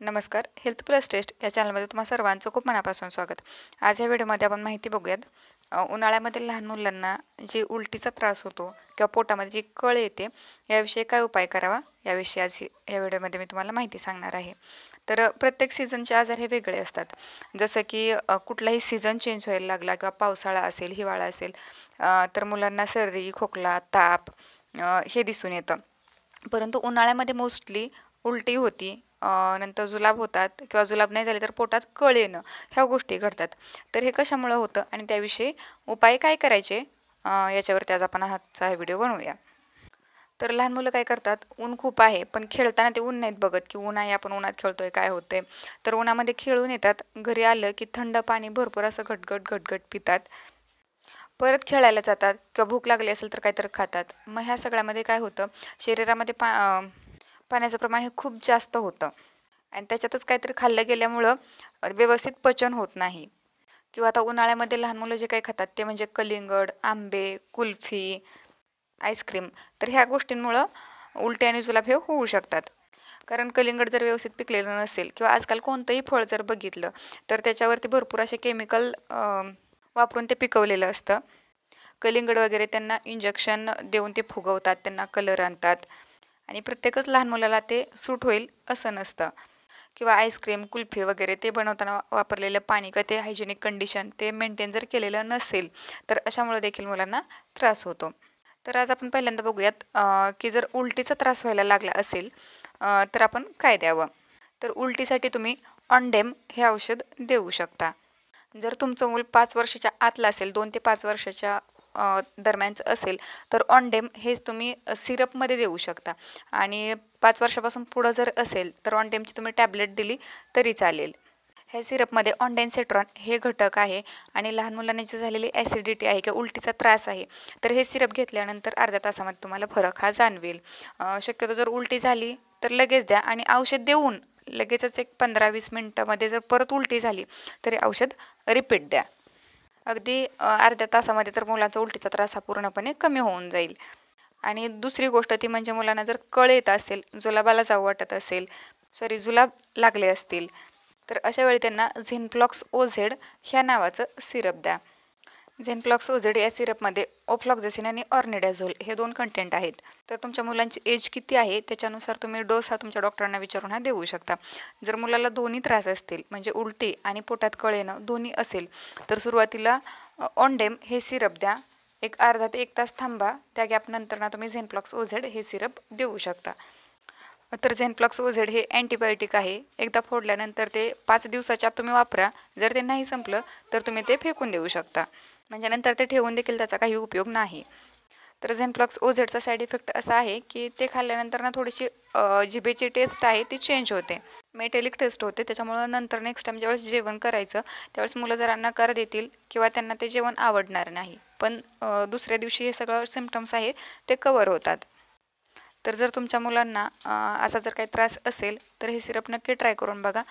नमस्कार. Health plus taste या चॅनलमध्ये तुम्हा सर्वांचं खूप मनापासून स्वागत. आज या व्हिडिओमध्ये आपण माहिती बघूयात. उन्हाळ्यामध्ये लहान मुलांना जी उलटीचा त्रास होतो किंवा पोटामध्ये जी कळ येते याविषयी काय उपाय करावा याविषयी आज या व्हिडिओमध्ये मी तुम्हाला माहिती सांगणार आहे. तर प्रत्येक सीझनचे आजार हे वेगळे असतात. जसं की कुठलाही सीझन चेंज व्हायला लागला किंवा पावसाळा असेल, हिवाळा असेल, तर मुलांना सर्दी, खोकला, ताप हे दिसून येतं. परंतु उन्हाळ्यामध्ये मोस्टली उलटी होती, नंतर जुलाब होतात किंवा जुलाब नाही झाले तर पोटात कळ येणं, ह्या गोष्टी घडतात. तर हे कशामुळं होतं आणि त्याविषयी उपाय काय करायचे, याच्यावरती आज आपण आजचा हा व्हिडिओ बनवूया. तर लहान मुलं काय करतात, ऊन खूप आहे पण खेळताना ते ऊन नाहीत बघत की ऊन आहे, आपण उन्हात खेळतोय, काय होतंय. तर उन्हामध्ये खेळून येतात, घरी आलं की थंड पाणी भरपूर असं घटघट घटघट पितात. परत खेळायला जातात किंवा भूक लागली असेल तर काहीतरी खातात. मग ह्या सगळ्यामध्ये काय होतं, शरीरामध्ये पाण्याचं प्रमाण हे खूप जास्त होतं आणि त्याच्यातच काहीतरी खाल्लं गेल्यामुळं व्यवस्थित पचन होत नाही. किंवा आता उन्हाळ्यामध्ये लहान मुलं जे काही खातात ते म्हणजे कलिंगड, आंबे, कुल्फी, आईस्क्रीम. तर ह्या गोष्टींमुळं उलटी आणि जुलाब हे होऊ शकतात. कारण कलिंगड जर व्यवस्थित पिकलेलं नसेल किंवा आजकाल कोणतंही फळ जर बघितलं तर त्याच्यावरती भरपूर असे केमिकल वापरून ते पिकवलेलं असतं. कलिंगड वगैरे त्यांना इंजेक्शन देऊन ते फुगवतात, त्यांना कलर आणतात आणि प्रत्येकच लहान मुलाला ते सूट होईल असं नसतं. किंवा आईस्क्रीम, कुल्फी वगैरे ते बनवताना वापरलेलं पाणी किंवा ते हायजेनिक कंडिशन ते मेंटेन जर केलेलं नसेल तर अशामुळे देखील मुलांना त्रास होतो. तर आज आपण पहिल्यांदा बघूयात की जर उलटीचा त्रास व्हायला लागला असेल तर आपण काय द्यावं. तर उलटीसाठी तुम्ही ऑनडेम हे औषध देऊ शकता. जर तुमचं मूल 5 वर्षाच्या आतलं असेल, 2 ते 5 वर्षाच्या दरम्यानचं असेल तर ऑनडेम हेच तुम्ही सिरपमध्ये देऊ शकता. आणि 5 वर्षापासून पुढं जर असेल तर ऑनडेमची तुम्ही टॅबलेट दिली तरी चालेल. ह्या सिरपमध्ये ऑन्डेन्सेट्रॉन हे घटक आहे आणि लहान मुलांना जी झालेली ॲसिडिटी आहे किंवा उलटीचा त्रास आहे तर हे सिरप घेतल्यानंतर अर्ध्या तासामध्ये तुम्हाला फरक हा जाणवेल. शक्यतो जर उलटी झाली तर लगेच द्या आणि औषध देऊन लगेचच एक 15-20 मिनटामध्ये जर परत उलटी झाली तरी औषध रिपीट द्या. अगदी अर्ध्या तासामध्ये तर मुलांचा उलटीचा त्रास हा पूर्णपणे कमी होऊन जाईल. आणि दुसरी गोष्ट ती म्हणजे मुलांना जर कळ येत असेल, जुलाबाला जाऊ वाटत असेल, जुलाब लागले असतील तर अशा वेळी त्यांना झेनप्लॉक्स ओझेड ह्या नावाचं सिरप द्या. झेनप्लॉक्स ओझेड या सिरपमध्ये ओफ्लॉक्झेसिन आणि ऑर्निडाझोल हे 2 कंटेंट आहेत. तर तुमच्या मुलांची एज किती आहे त्याच्यानुसार तुम्ही डोस हा तुमच्या डॉक्टरांना विचारून हा देऊ शकता. जर मुलाला दोन्ही त्रास असतील म्हणजे उलटी आणि पोटात कळ येणं दोन्ही असेल तर सुरुवातीला ऑनडेम हे सिरप द्या. एक अर्धा ते 1 तास थांबा, त्या गॅपनंतर ना तुम्ही झेनप्लॉक्स ओझेड हे सिरप देऊ शकता. तर झेनप्लॉक्स ओझेड हे अँटीबायोटिक आहे. एकदा फोडल्यानंतर ते 5 दिवसाच्या आत तुम्ही वापरा. जर ते नाही संपलं तर तुम्ही ते फेकून देऊ शकता. म्हणजे नंतर ते ठेवून देखील त्याचा काही उपयोग नाही. तर झेनप्लॉक्स ओझेडचा साईड इफेक्ट असा आहे की ते खाल्ल्यानंतर ना थोडीशी जिभेची टेस्ट आहे ती चेंज होते, मेटॅलिक टेस्ट होते. त्याच्यामुळं नंतर नेक्स्ट टाईम ज्यावेळेस जेवण करायचं त्यावेळेस मुलं जरा नकार देतील किंवा त्यांना ते जेवण आवडणार नाही. पण दुसऱ्या दिवशी हे सगळं सिम्पटम्स आहे ते कवर होतात. तर जर तुमच्या मुलांना असा जर काही त्रास असेल तर हे सिरप नक्की ट्राय करून बघा.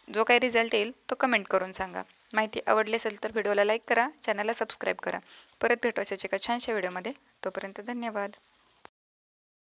जो काही रिझल्ट येईल तो कमेंट करून सांगा. माहिती आवडली असेल तर व्हिडिओला लाईक करा, चॅनलला सबस्क्राईब करा. परत भेटू अशाच एका छानशा व्हिडिओमध्ये. तोपर्यंत धन्यवाद.